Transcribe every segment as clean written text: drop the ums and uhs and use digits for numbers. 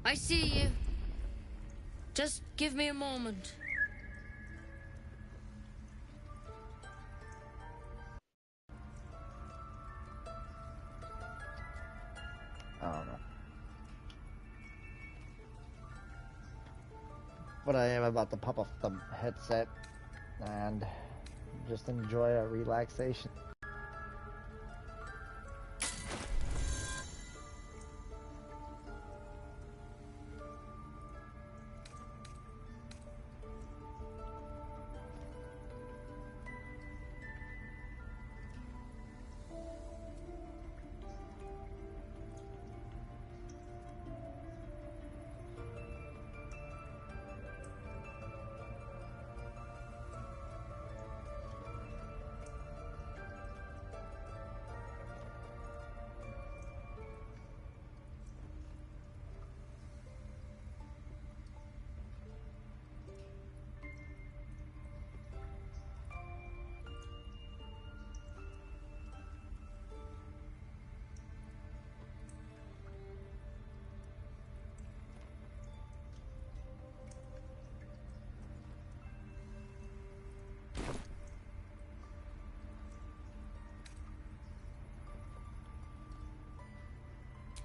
I see you. Just give me a moment. I don't know. But I am about to pop off the headset and just enjoy a relaxation.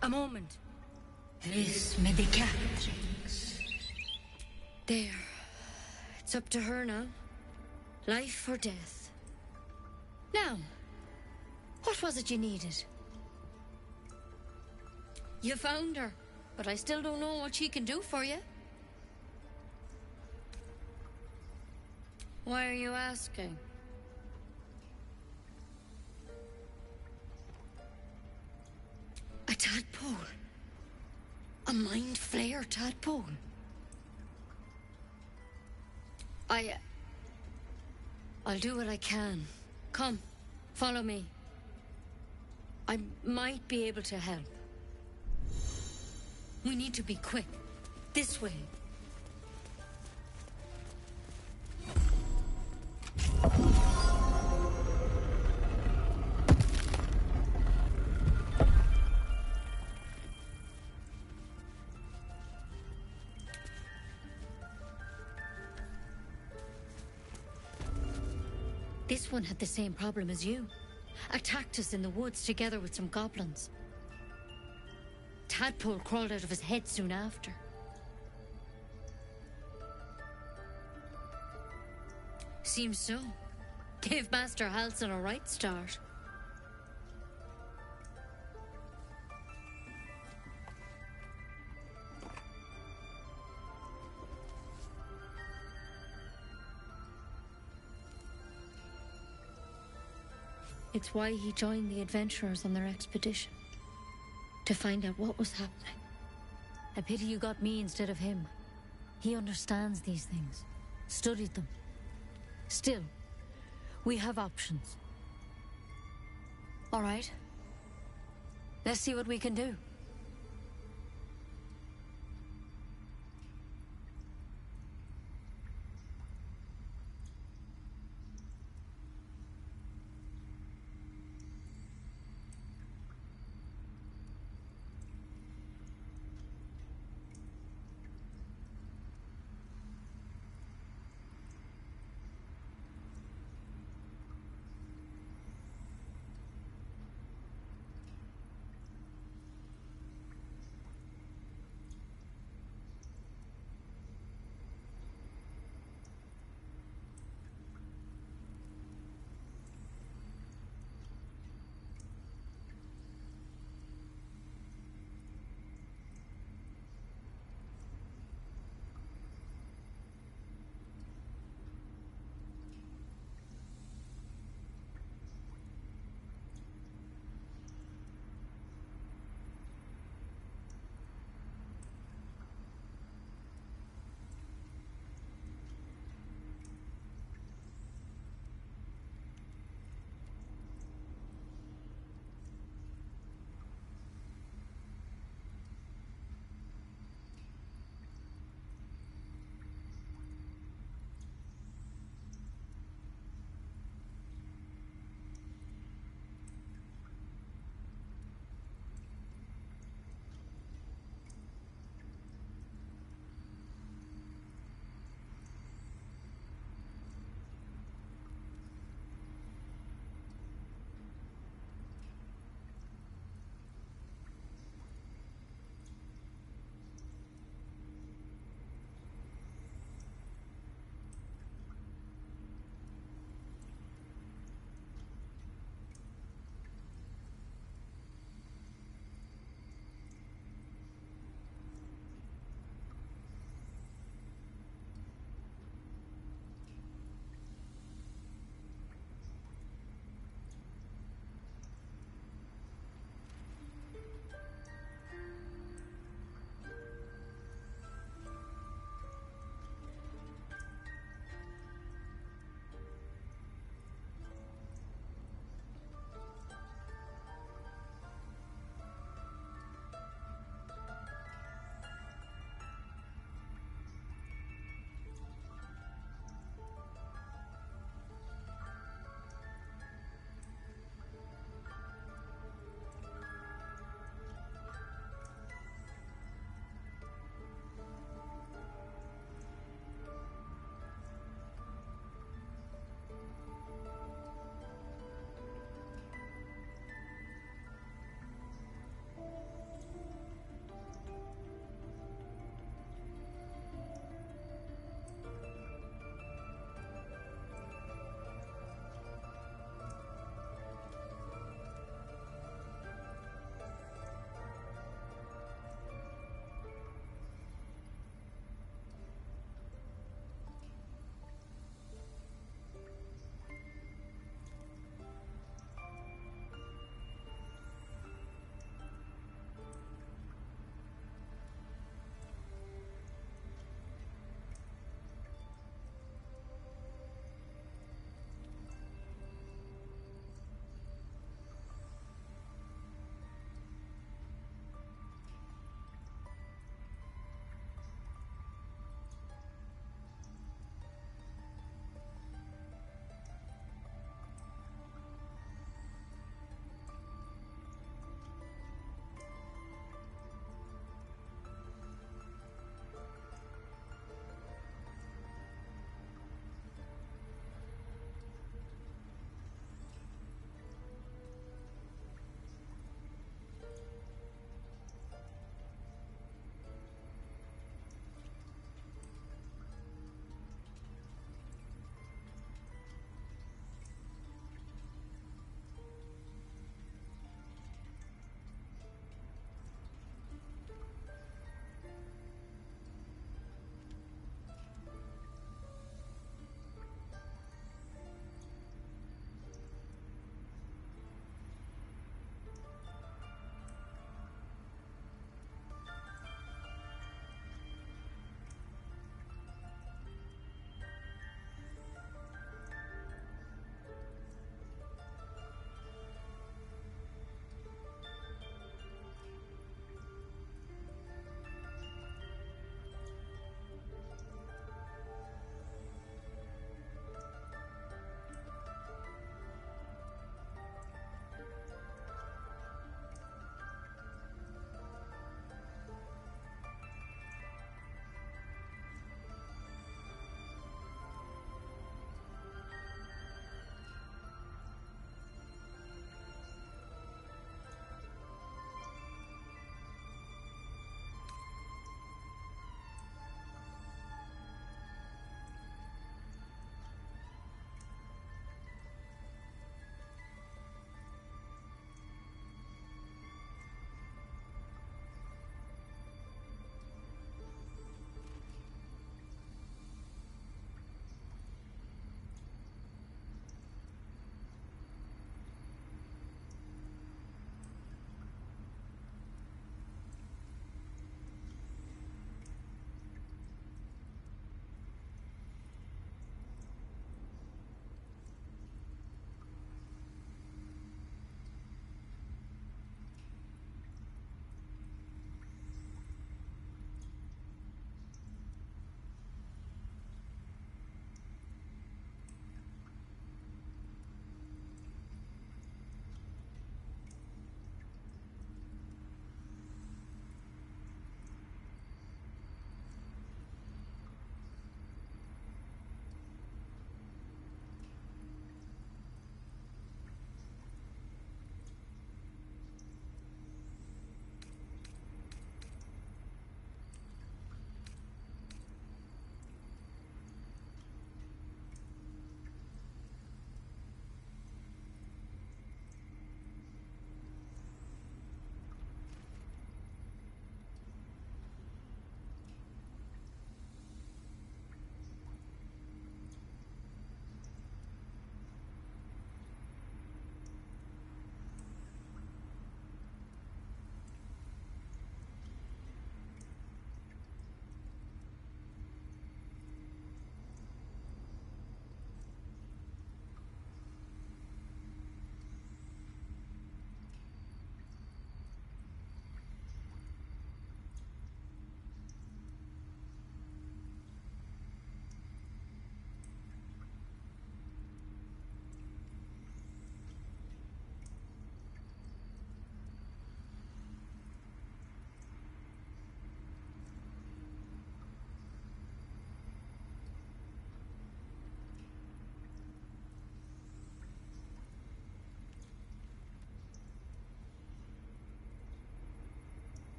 A moment. Ris medicatrix. There. It's up to her now. Life or death. Now, what was it you needed? You found her, but I still don't know what she can do for you. Why are you asking? A tadpole. A mind flayer tadpole. I'll do what I can. Come, follow me. I might be able to help. We need to be quick. This way. This one had the same problem as you. Attacked us in the woods together with some goblins. Tadpole crawled out of his head soon after. Seems so. Gave Master Halsin a right start. It's why he joined the adventurers on their expedition. To find out what was happening. I pity you got me instead of him. He understands these things. Studied them. Still, we have options. All right. Let's see what we can do.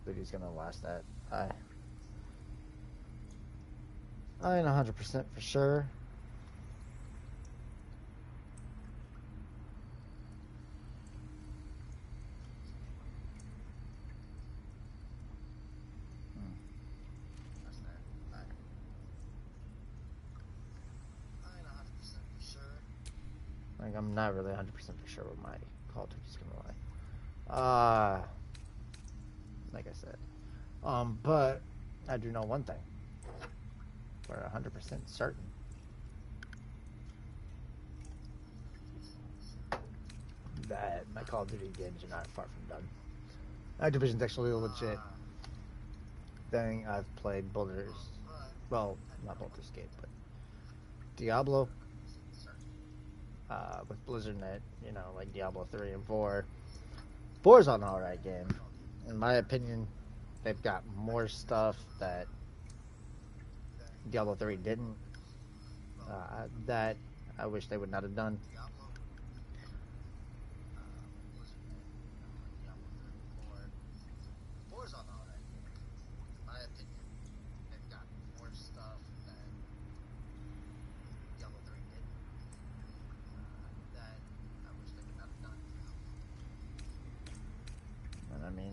Duty's gonna last that. I ain't 100% for sure. Like, I'm not really 100% for sure what my Call of Duty's gonna lie. Like I said. But I do know one thing. We're 100% certain. That my Call of Duty games are not far from done. Activision's actually a legit thing. I've played Baldur's, well, not Baldur's Gate, but Diablo. With Blizzard Net, you know, like Diablo 3 and 4. 4's an alright game. In my opinion, they've got more stuff that Diablo 3 didn't. That I wish they would not have done.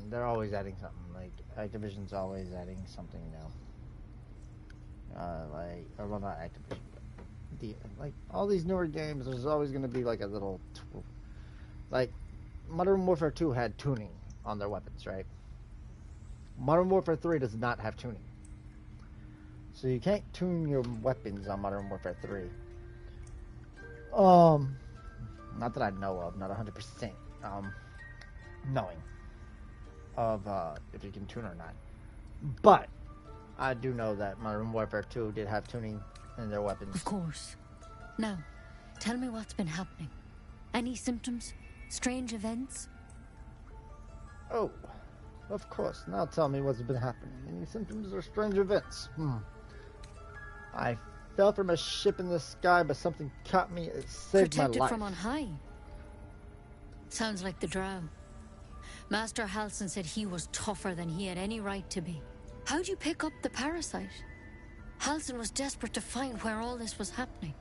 They're always adding something. Like, Activision's always adding something new. Or well, not Activision, but like all these newer games, there's always going to be like a little, like Modern Warfare 2 had tuning on their weapons, right? Modern Warfare 3 does not have tuning, so you can't tune your weapons on Modern Warfare 3. Not that I know of, not 100%. Knowing of if you can tune or not, but I do know that Modern Warfare 2 did have tuning in their weapons. Of course. Now, tell me what's been happening. Any symptoms? Strange events? Oh, of course. Now tell me what's been happening. Any symptoms or strange events? I fell from a ship in the sky, but something caught me. It saved my life. Protected from on high. Sounds like the Drow. Master Halsin said he was tougher than he had any right to be. How'd you pick up the parasite? Halsin was desperate to find where all this was happening.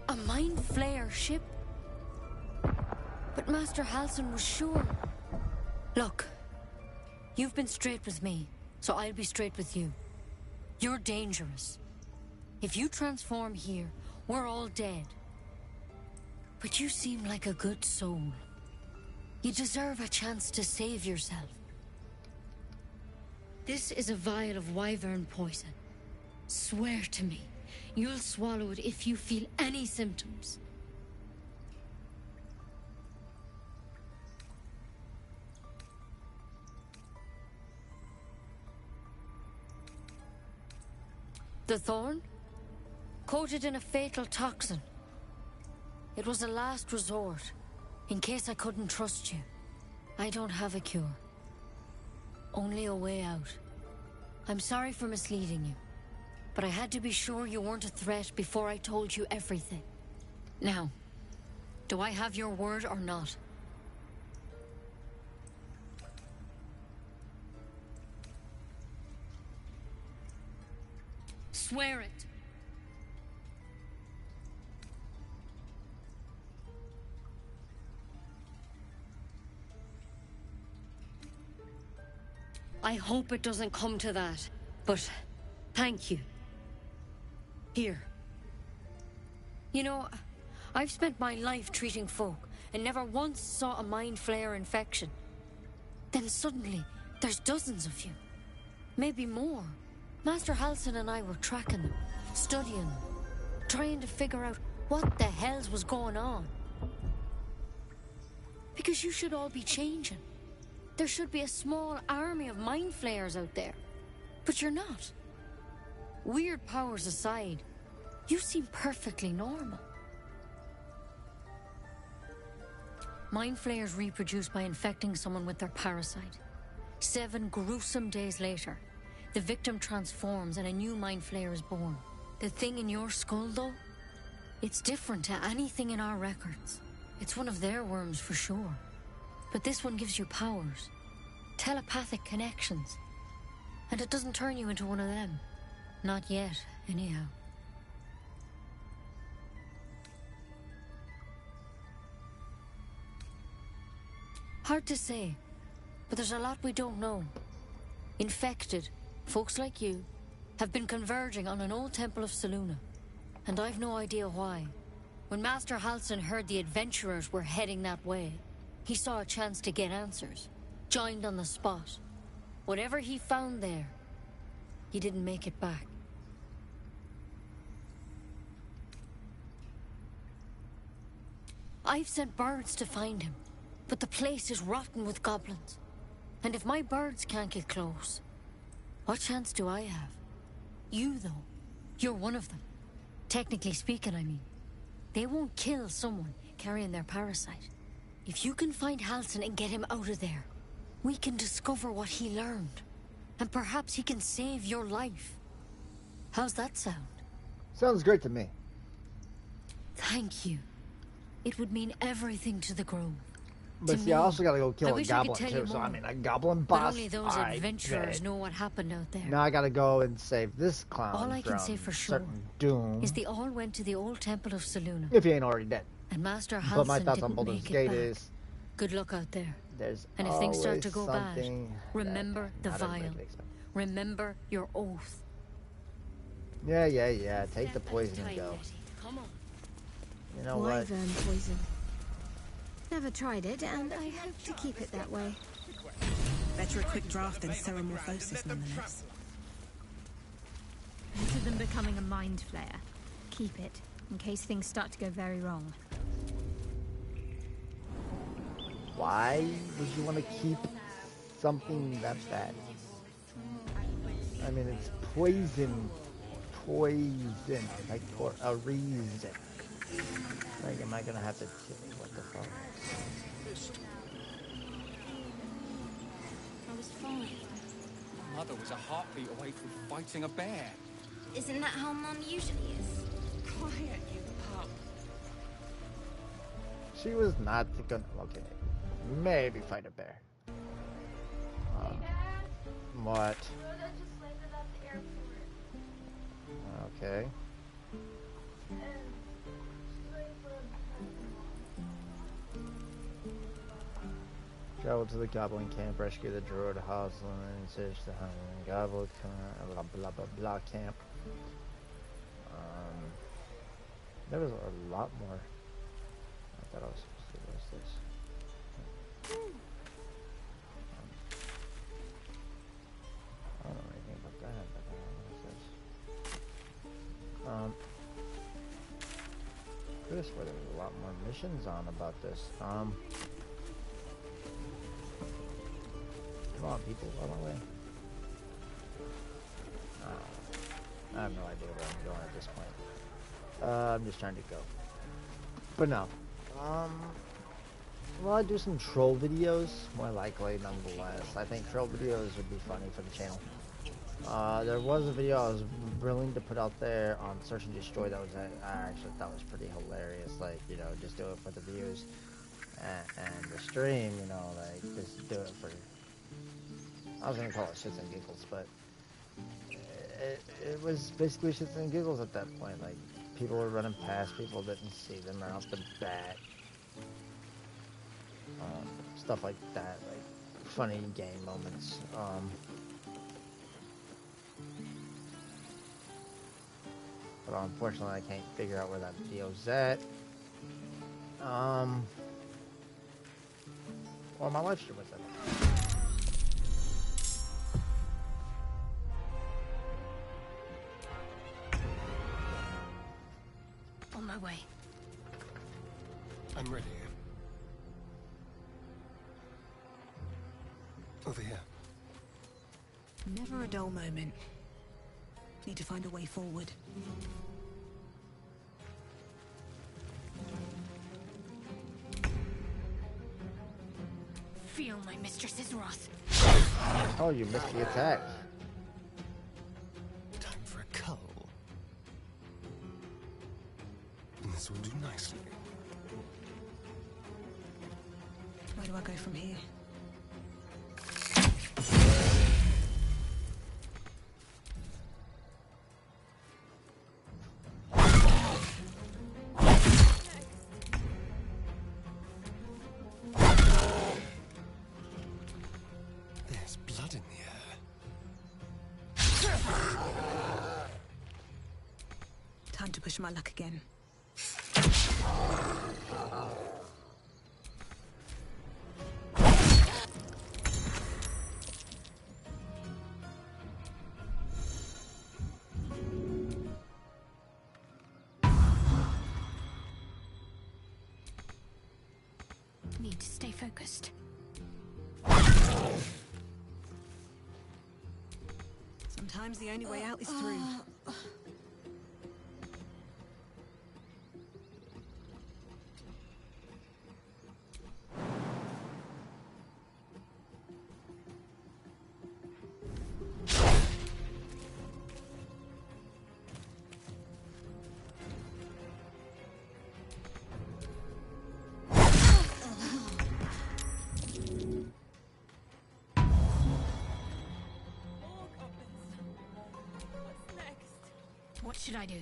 A Mind Flayer ship? But Master Halsin was sure. Look, you've been straight with me, so I'll be straight with you. You're dangerous. If you transform here, we're all dead. But you seem like a good soul. You deserve a chance to save yourself. This is a vial of wyvern poison. Swear to me, you'll swallow it if you feel any symptoms. The thorn? Coated in a fatal toxin. It was a last resort, in case I couldn't trust you. I don't have a cure. Only a way out. I'm sorry for misleading you, but I had to be sure you weren't a threat before I told you everything. Now, do I have your word or not? Swear it. I hope it doesn't come to that, but thank you. Here. You know, I've spent my life treating folk and never once saw a Mind Flayer infection. Then suddenly, there's dozens of you. Maybe more. Master Halsin and I were tracking them, studying them, trying to figure out what the hells was going on. Because you should all be changing. There should be a small army of Mind Flayers out there. But you're not. Weird powers aside, you seem perfectly normal. Mind Flayers reproduce by infecting someone with their parasite. 7 gruesome days later, the victim transforms and a new Mind Flayer is born. The thing in your skull, though? It's different to anything in our records. It's one of their worms for sure. But this one gives you powers. Telepathic connections. And it doesn't turn you into one of them. Not yet, anyhow. Hard to say, but there's a lot we don't know. Infected, folks like you, have been converging on an old temple of Selûne, and I've no idea why. When Master Halsin heard the adventurers were heading that way, he saw a chance to get answers, joined on the spot. Whatever he found there, he didn't make it back. I've sent birds to find him, but the place is rotten with goblins. And if my birds can't get close, what chance do I have? You, though, you're one of them. Technically speaking, I mean. They won't kill someone carrying their parasite. If you can find Halsin and get him out of there, we can discover what he learned. And perhaps he can save your life. How's that sound? Sounds great to me. Thank you. It would mean everything to the Grove. But see, I also gotta go kill a goblin too. So I mean, a goblin boss. But only those adventurers know what happened out there. Now I gotta go and save this clown. All I can say for sure doom is they all went to the old temple of Selûne. If he ain't already dead. And Master Halsin but my thoughts on didn't Baldur's make it Gate back. is good luck out there. There's and if things start to go bad, something remember the that vial. Remember your oath. Yeah. Take the poison and go. Come on. You know what? Wyvern poison. Never tried it, and I hope to keep it that way. Better a quick draft than ceremorphosis, nonetheless. Better than becoming a mind flayer. Keep it, in case things start to go very wrong. Why would you want to keep something that bad? I mean, it's poison, like for a reason. Like, am I gonna have to kill me? What the fuck? I was fine. Mother was a heartbeat away from fighting a bear. Isn't that how Mum usually is? Quiet, you pup. She was not gonna. Okay, maybe fight a bear. What? Okay. Travel to the goblin camp, rescue the druid Halsin, and search the goblin blah blah blah blah camp. There was a lot more. I thought I was supposed to do this. I don't know anything about that, but I don't know what this. Could have swear there was a lot more missions on about this. Come on, people, run away. I have no idea where I'm going at this point. I'm just trying to go. But no. Will I do some troll videos? More likely, nonetheless. I think troll videos would be funny for the channel. There was a video I was willing to put out there on Search and Destroy that was, I actually thought was pretty hilarious. Like, you know, just do it for the views. And the stream, you know, like, just do it for... I was gonna call it shits and giggles, but... It was basically shits and giggles at that point. Like, people were running past, people didn't see them right off the bat. Stuff like that, like funny game moments. But unfortunately, I can't figure out where that video's at. Well, my live stream was at. On my way. I'm ready. Over here. Never a dull moment. Need to find a way forward. Feel my mistress's wrath. Oh, you missed the attack. Time for a cull. In the This will do nicely. Where do I go from here? There's blood in the air. Time to push my luck again. Need to stay focused. Sometimes the only way out is through. What should I do?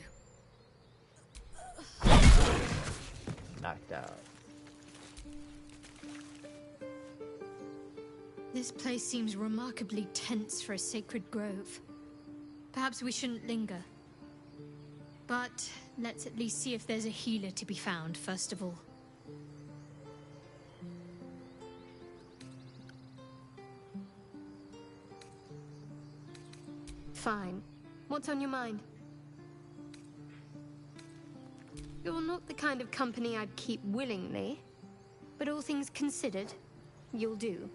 Knocked out. This place seems remarkably tense for a sacred grove. Perhaps we shouldn't linger. But let's at least see if there's a healer to be found, first of all. Fine. What's on your mind? You're not the kind of company I'd keep willingly, but all things considered, you'll do.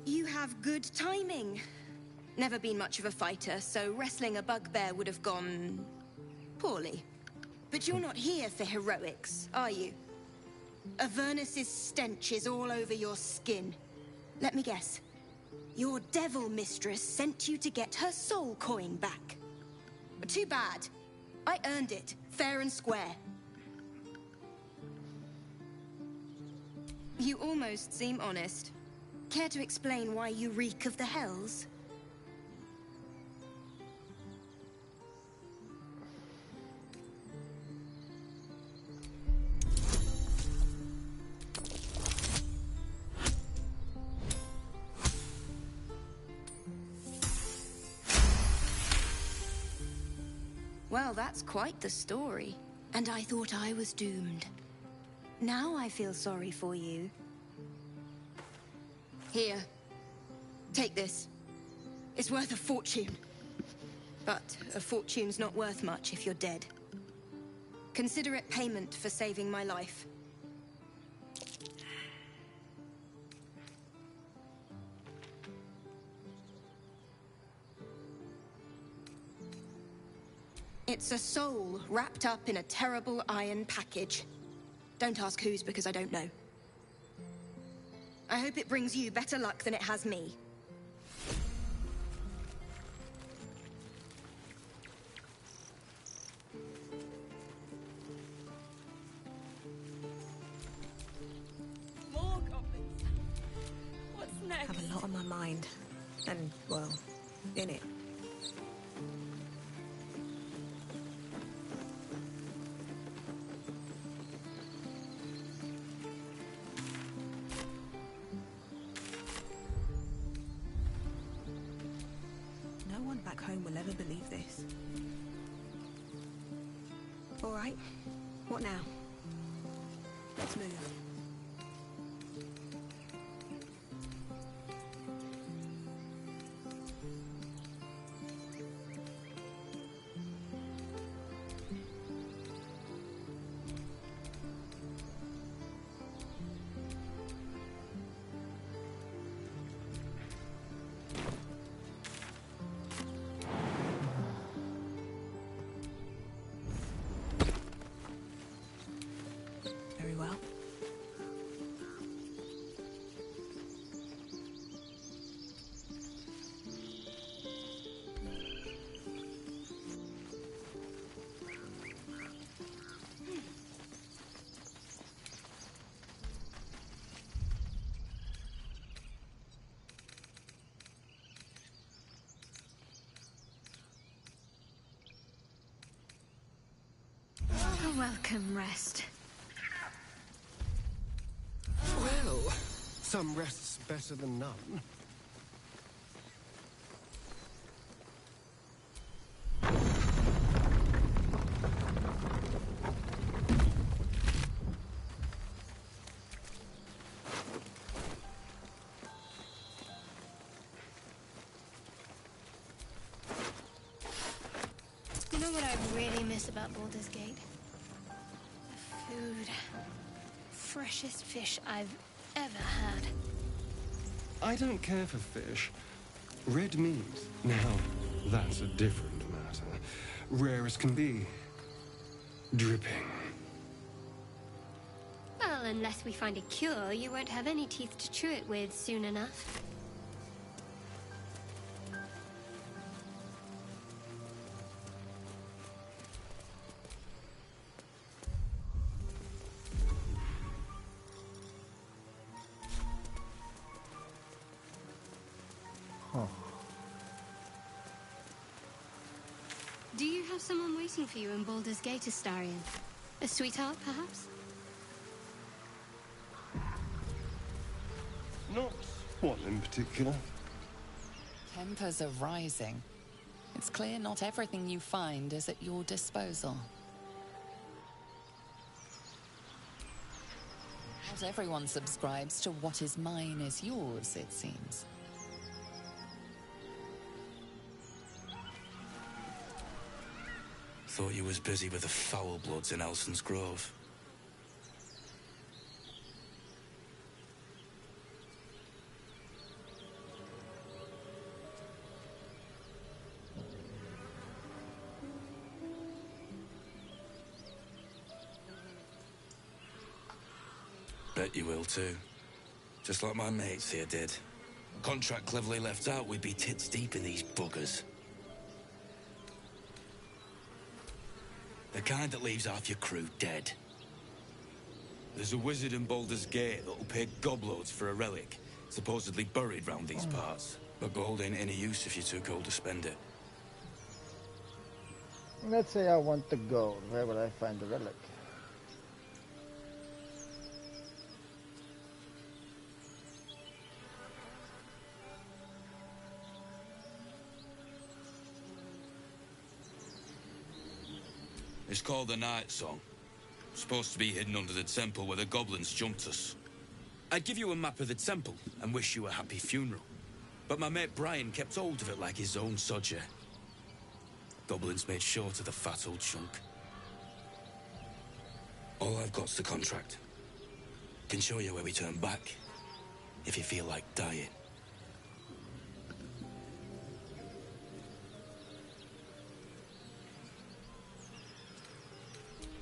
You have good timing. Never been much of a fighter, so wrestling a bugbear would have gone poorly. But you're not here for heroics, are you? Avernus's stench is all over your skin. Let me guess. Your devil mistress sent you to get her soul coin back. Too bad. I earned it, fair and square. You almost seem honest. Care to explain why you reek of the hells? Well, that's quite the story. And I thought I was doomed. Now I feel sorry for you. Here. Take this. It's worth a fortune. But a fortune's not worth much if you're dead. Consider it payment for saving my life. It's a soul wrapped up in a terrible iron package. Don't ask whose, because I don't know. I hope it brings you better luck than it has me. More goblins. What's next? Have a lot on my mind. And, well, in it. No one back home will ever believe this. All right. What now? Let's move. welcome rest. Well, some rest's better than none. You know what I really miss about Baldur's Gate? The food. Freshest fish I've ever had. I don't care for fish. Red meat, now, that's a different matter. Rare as can be. Dripping. Well, unless we find a cure, you won't have any teeth to chew it with soon enough. Do you have someone waiting for you in Baldur's Gate, Astarion? A sweetheart, perhaps? Not one in particular. Tempers are rising. It's clear not everything you find is at your disposal. Not everyone subscribes to what is mine is yours, it seems. Thought you was busy with the foul bloods in Elson's Grove. Bet you will too. Just like my mates here did. Contract cleverly left out, we'd be tits deep in these buggers. The kind that leaves half your crew dead. There's a wizard in Baldur's Gate that'll pay gobloads for a relic, supposedly buried round these parts. But gold ain't any use if you're too cold to spend it. Let's say I want the gold. Where would I find the relic? It's called the Night Song. Supposed to be hidden under the temple where the goblins jumped us. I'd give you a map of the temple and wish you a happy funeral. But my mate Brian kept hold of it like his own sodger. Goblins made short of the fat old chunk. All I've got's the contract. Can show you where we turn back, if you feel like dying.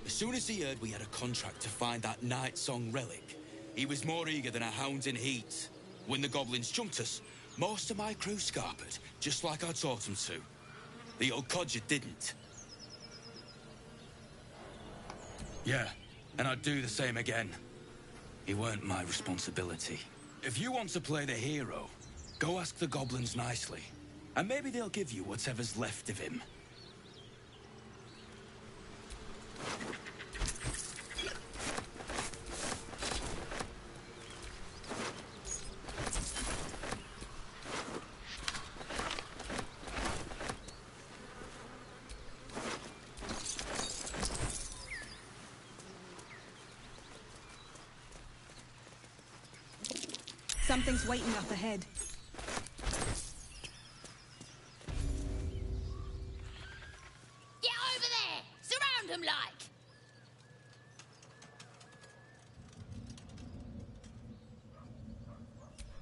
As soon as he heard we had a contract to find that Night Song relic, he was more eager than a hound in heat. When the goblins jumped us, most of my crew scarpered, just like I taught them to. The old codger didn't. Yeah, and I'd do the same again. He weren't my responsibility. If you want to play the hero, go ask the goblins nicely, and maybe they'll give you whatever's left of him. Something's waiting up ahead. Get over there! Surround them like!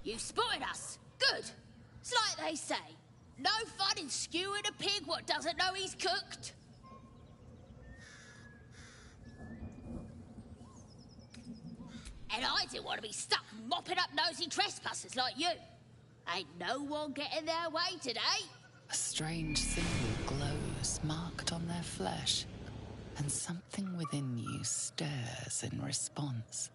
You spotted us. Good. It's like they say. No fun in skewing a pig what doesn't know he's cooked. And I didn't want to be stuck mopping up nosy trespassers like you. Ain't no one getting their way today. A strange symbol glows, marked on their flesh, and something within you stirs in response.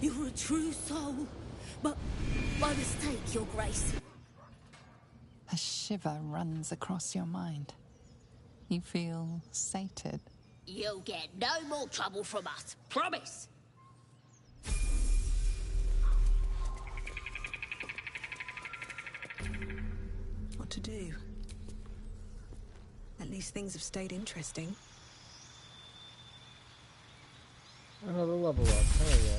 You're a true soul. But by mistake, Your Grace. A shiver runs across your mind. You feel sated. You'll get no more trouble from us. Promise. What to do? At least things have stayed interesting. Another level up. There we go.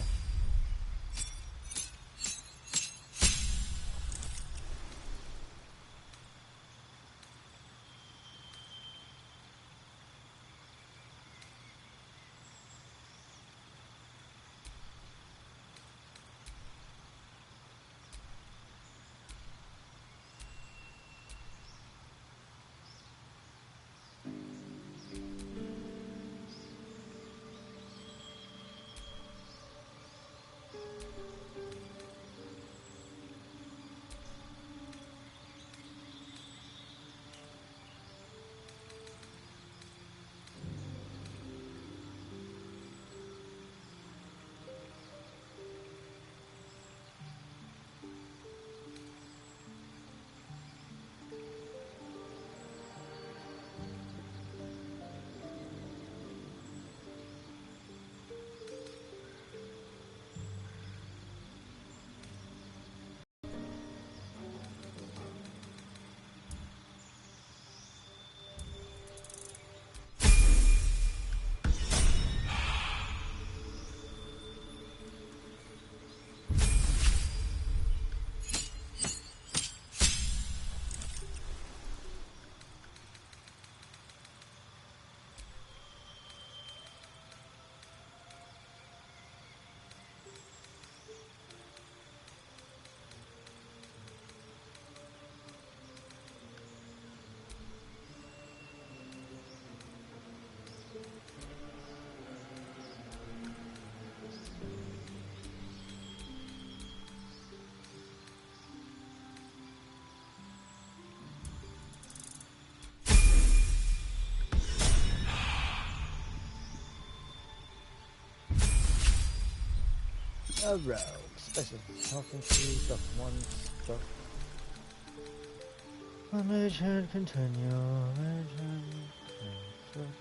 A rogue. Special health increase of 1 stroke. Mage hand continue. Mage hand continue.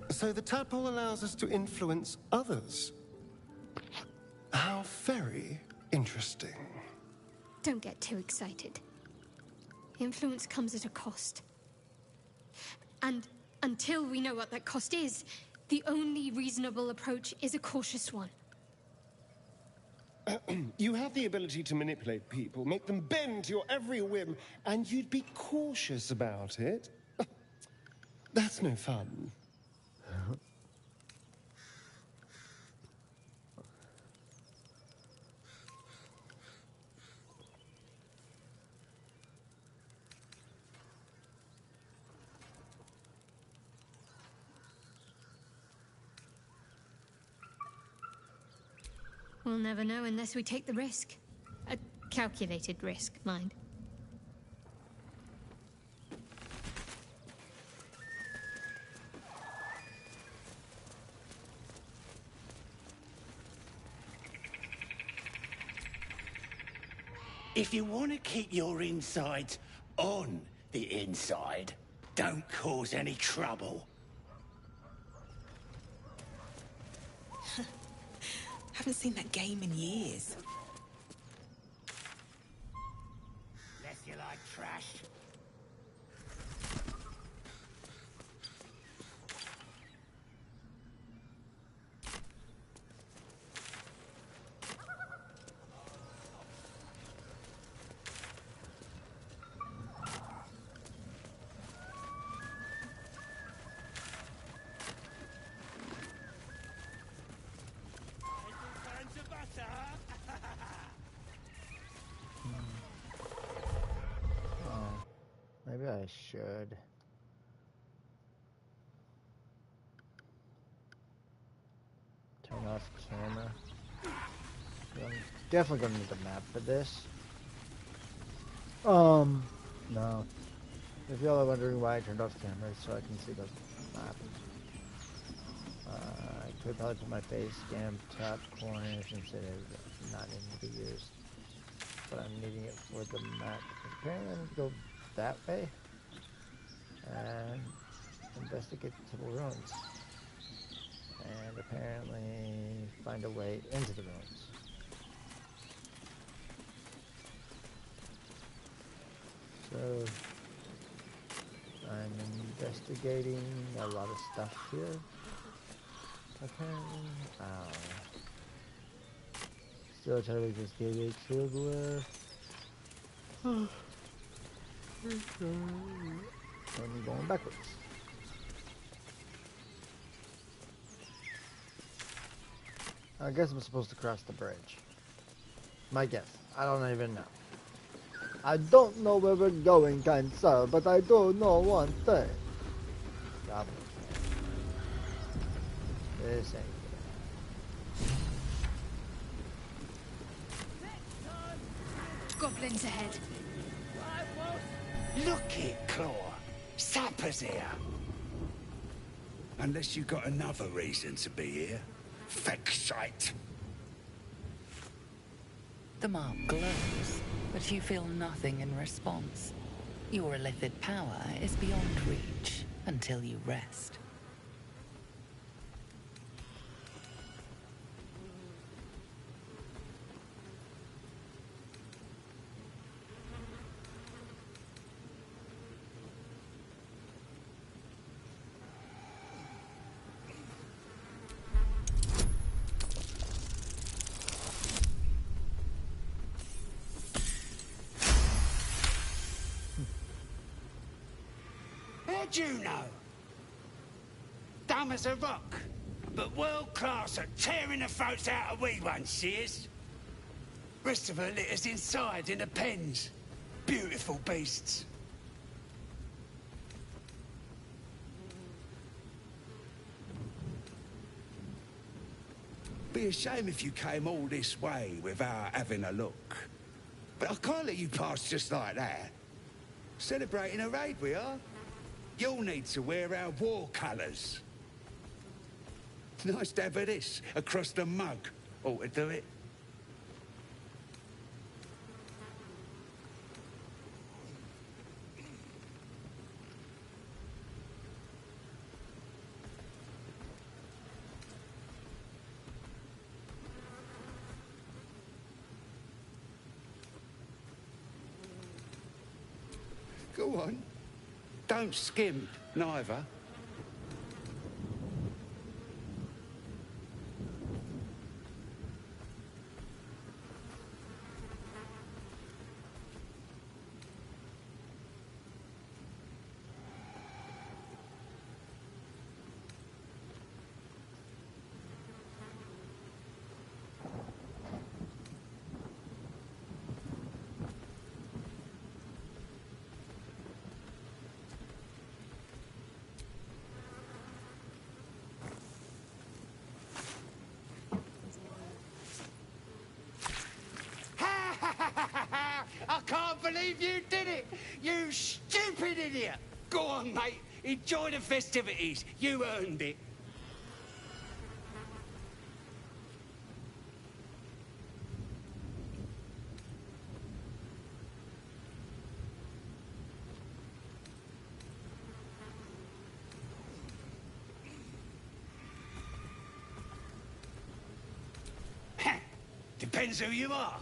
So the tadpole allows us to influence others. How very interesting. Don't get too excited. Influence comes at a cost. And until we know what that cost is, the only reasonable approach is a cautious one. You have the ability to manipulate people, make them bend to your every whim, and you'd be cautious about it? That's no fun. We'll never know unless we take the risk. A calculated risk, mind. If you want to keep your insides on the inside, don't cause any trouble. Haven't seen that game in years. Unless you like trash. Maybe I should. Turn off camera. I'm definitely gonna need a map for this. No. If y'all are wondering why I turned off camera, so I can see the map. I could probably put my face cam top corners instead of not needing to be used. But I'm needing it for the map. Apparently I need to go that way and investigate the temple ruins. And apparently find a way into the ruins. So I'm investigating a lot of stuff here. Apparently, still trying to make this gateway everywhere. I'm going backwards. I guess I'm supposed to cross the bridge. My guess. I don't even know. I don't know where we're going, kind sir, but I do know one thing. This ain't good. Goblins ahead. Look it, Claw. Sapper's here. Unless you got another reason to be here. Feck shite. The mark glows, but you feel nothing in response. Your illithid power is beyond reach until you rest. How'd you know? Dumb as a rock, but world class at tearing the throats out of wee ones, she is. Rest of her litters inside in the pens. Beautiful beasts. Be a shame if you came all this way without having a look. But I can't let you pass just like that. Celebrating a raid we are. You'll need to wear our war colours. Nice to have this across the mug. Ought to do it. Go on. Don't skimp, neither. I can't believe you did it! You stupid idiot! Go on, mate. Enjoy the festivities. You earned it. Depends who you are.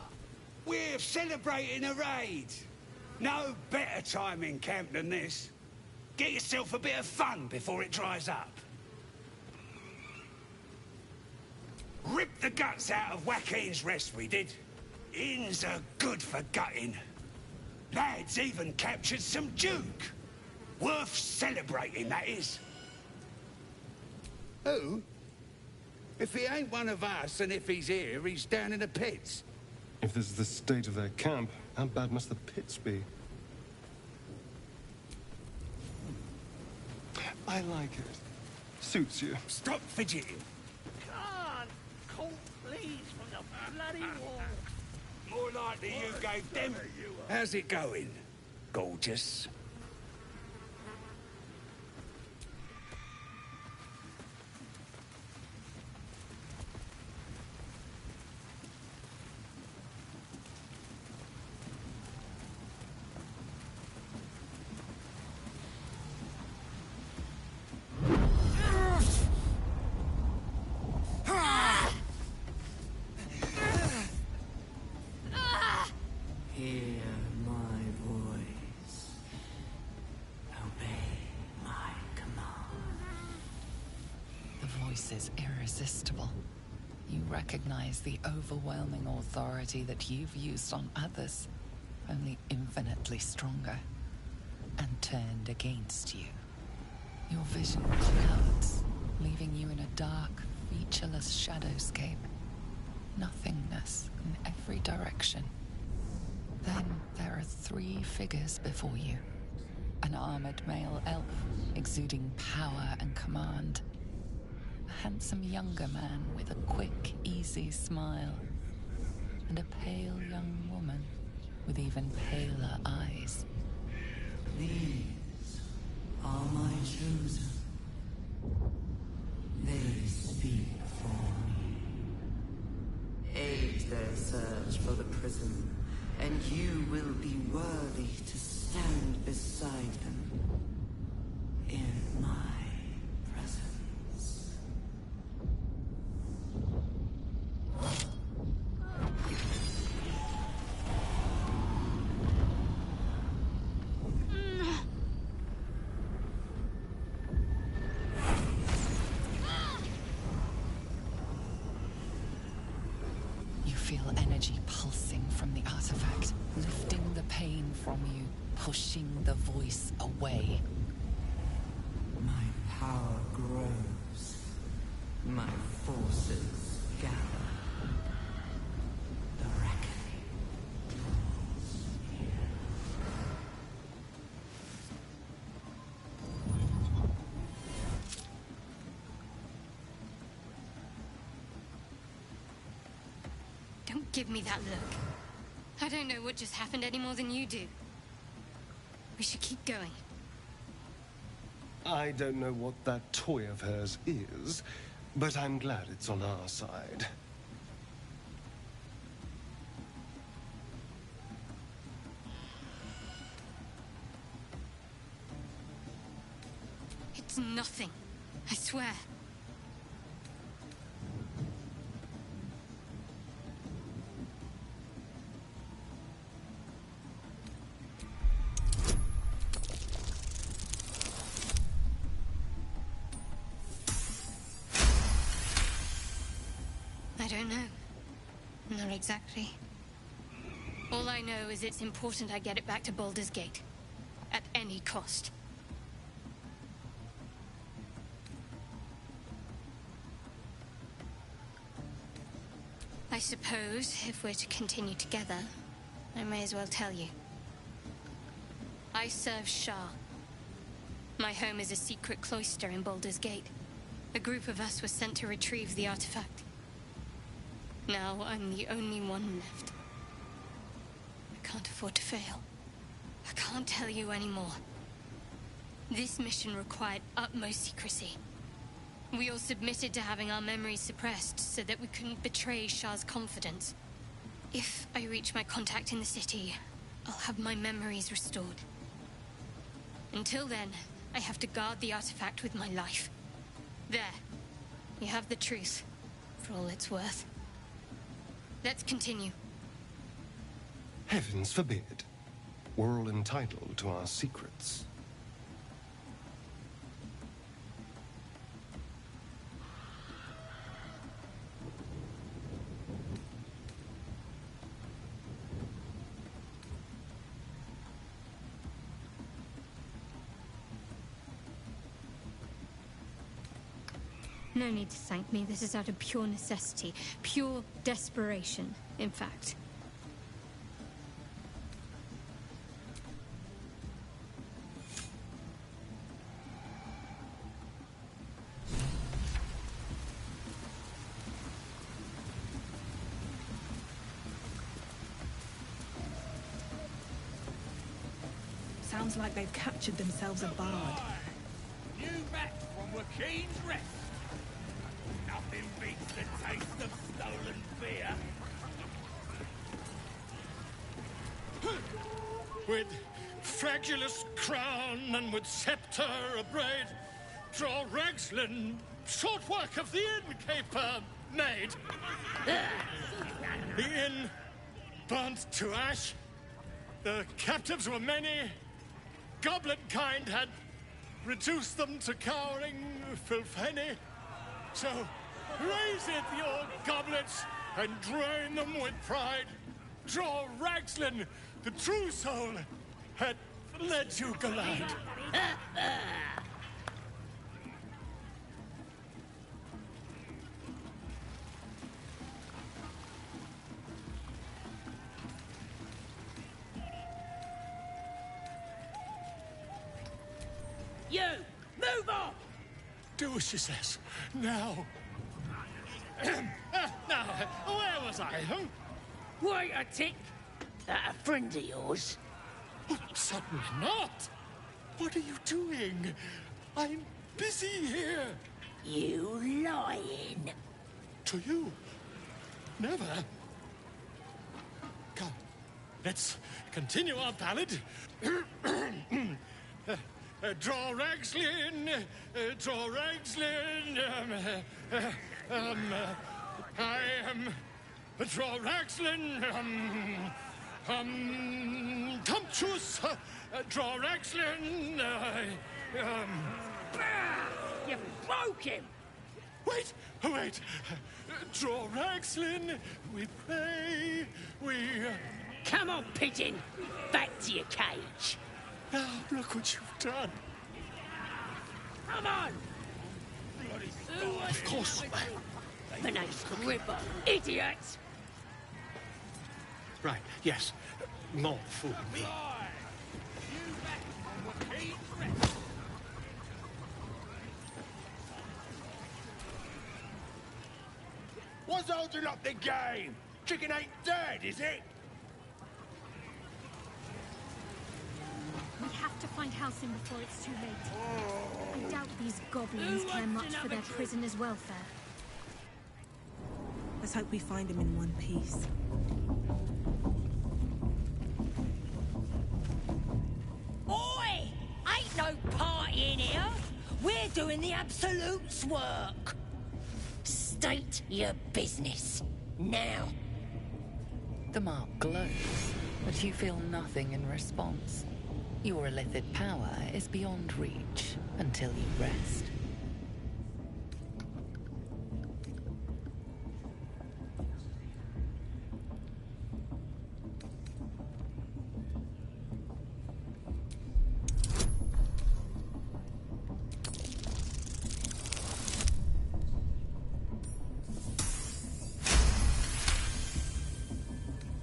We're celebrating a raid. No better time in camp than this. Get yourself a bit of fun before it dries up. Rip the guts out of Joaquin's rest, we did. Inns are good for gutting. Lads even captured some Duke. Worth celebrating, that is. Who? If he ain't one of us, and if he's here, he's down in the pits. If this is the state of their camp, how bad must the pits be? I like it. Suits you. Stop fidgeting. Can't call please from the bloody wall. More likely you gave them. How's it going? Gorgeous. Hear my voice. Obey my command. The voice is irresistible. You recognize the overwhelming authority that you've used on others, only infinitely stronger, and turned against you. Your vision clouds, leaving you in a dark, featureless shadowscape. Nothingness in every direction. Then there are 3 figures before you. An armored male elf, exuding power and command. A handsome younger man with a quick, easy smile. And a pale young woman with even paler eyes. These are my chosen. They speak for me. Aid their search for the prison, and you will be worthy to stand beside them in my presence. You feel energy pulsing from the artifact, lifting the pain from you, pushing the voice away. My power grows. My forces gather. The reckoning draws near. Don't give me that look. I don't know what just happened any more than you do. We should keep going. I don't know what that toy of hers is, but I'm glad it's on our side. It's nothing. I swear. I don't know. Not exactly. All I know is it's important I get it back to Baldur's Gate. At any cost. I suppose, if we're to continue together, I may as well tell you. I serve Shah. My home is a secret cloister in Baldur's Gate. A group of us was sent to retrieve the artifact. Now I'm the only one left. I can't afford to fail. I can't tell you anymore. This mission required utmost secrecy. We all submitted to having our memories suppressed so that we couldn't betray Shah's confidence. If I reach my contact in the city, I'll have my memories restored. Until then, I have to guard the artifact with my life. There. You have the truth, for all it's worth. Let's continue. Heavens forbid. We're all entitled to our secrets. No need to thank me. This is out of pure necessity. Pure desperation, in fact. Sounds like they've captured themselves a bard. New match from Joaquin's Rest. Nothing beats the taste of stolen beer. With fragulous crown and with sceptre abraid, draw Ragslin, short work of the innkeeper made. The inn burnt to ash. The captives were many. Goblin kind had reduced them to cowering filfenny. So raise it, your goblets, and drain them with pride. Draw Ragslin, the true soul, had led you galad. You! Move on! Do as she says. Now. Now, where was I? Wait a tick. That a friend of yours? Oh, certainly not. What are you doing? I'm busy here. You lying. To you? Never. Come, let's continue our ballad. Draw Ragslin, draw Ragslin, I am draw Ragslin, Tumptuous, draw Ragslin, You broke him! Wait, wait, draw Ragslin, we pray, we... Come on, pigeon! Back to your cage! Now, look what you've done. Come on! Of course. The name's Ripper, idiot! Right, yes. More food. What's holding up the game? Chicken ain't dead, is it? We have to find Halcyon before it's too late. I doubt these goblins care much for their prisoner's welfare. Let's hope we find him in one piece. Oi! Ain't no party in here. We're doing the Absolute's work. State your business. Now. The mark glows, but you feel nothing in response. Your illithid power is beyond reach until you rest.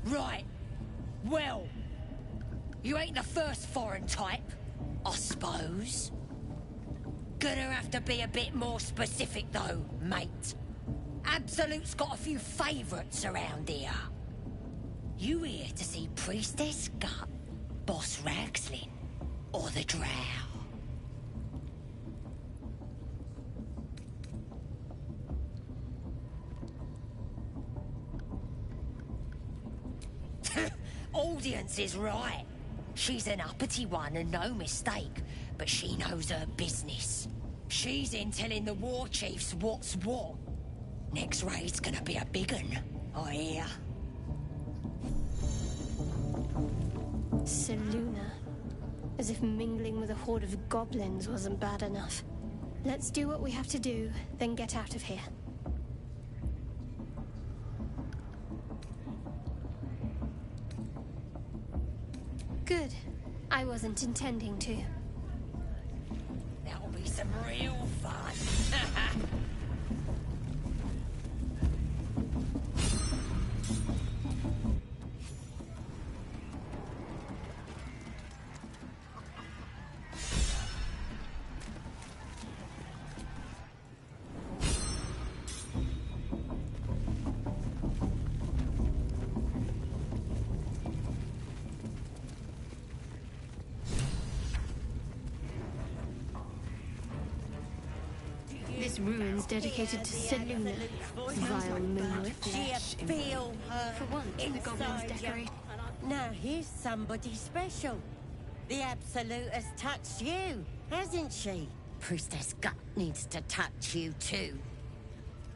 Right. Well, you ain't the first foreign type, I suppose. Gonna have to be a bit more specific, though, mate. Absolute's got a few favourites around here. You here to see Priestess Gut, Boss Ragslin, or the Drow? Audience is right. She's an uppity one and no mistake, but she knows her business. She's in telling the war chiefs what's what. Next raid's gonna be a big un, I hear. Seluna. As if mingling with a horde of goblins wasn't bad enough. Let's do what we have to do, then get out of here. Good. I wasn't intending to. That'll be some real fun. ruins dedicated to Seluna. Vile moonlit Do you flesh. feel her For once, the goblins inside you? decorate. Now here's somebody special. The Absolute has touched you, hasn't she? Priestess Gut needs to touch you too.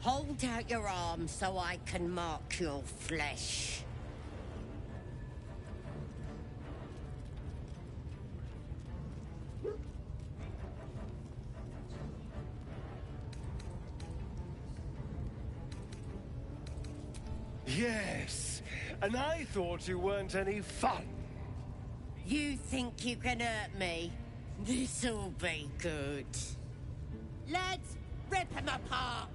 Hold out your arm so I can mark your flesh. Yes, and I thought you weren't any fun. You think you can hurt me? This'll be good. Lads, rip him apart!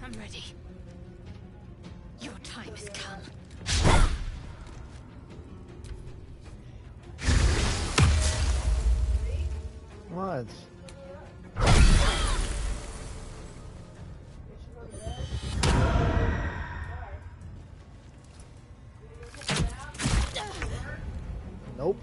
I'm ready. Your time has come. What? Nope.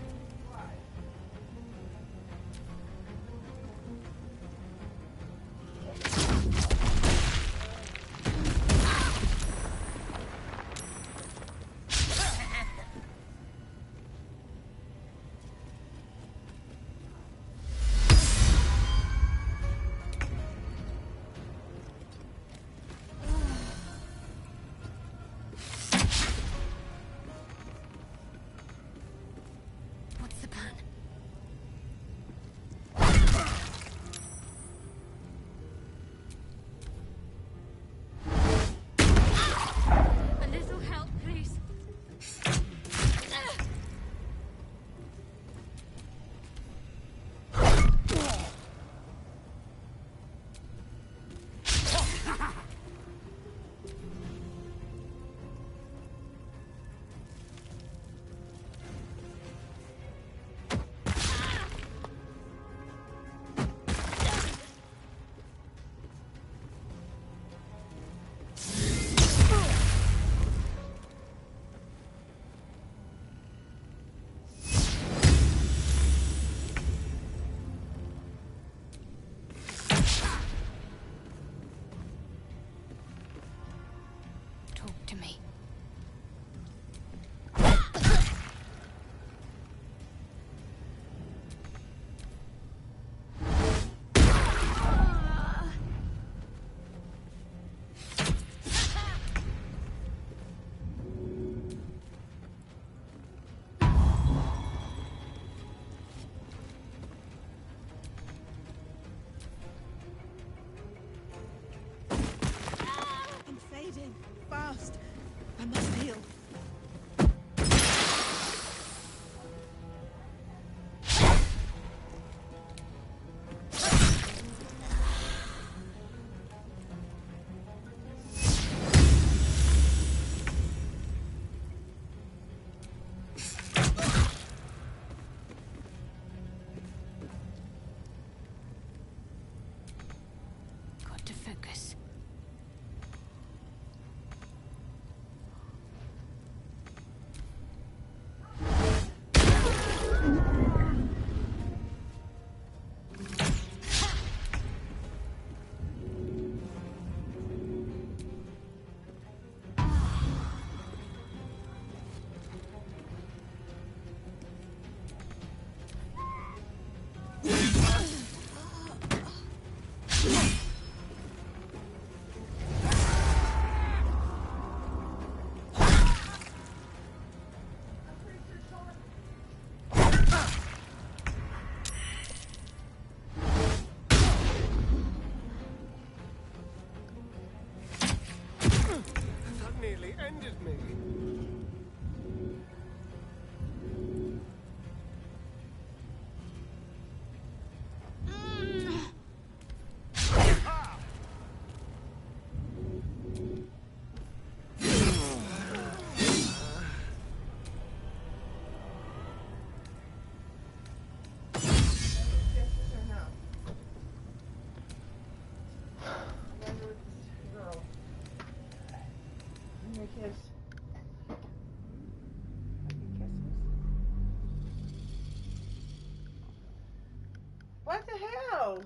What the hell?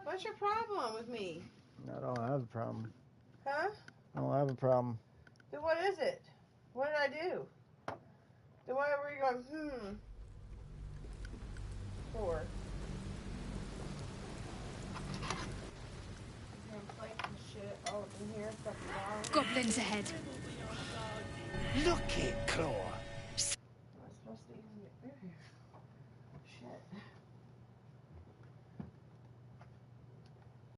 What's your problem with me? I don't have a problem. Huh? I don't have a problem. Then what is it? What did I do? Then why were you going, for? Goblins ahead. Look it, Claw.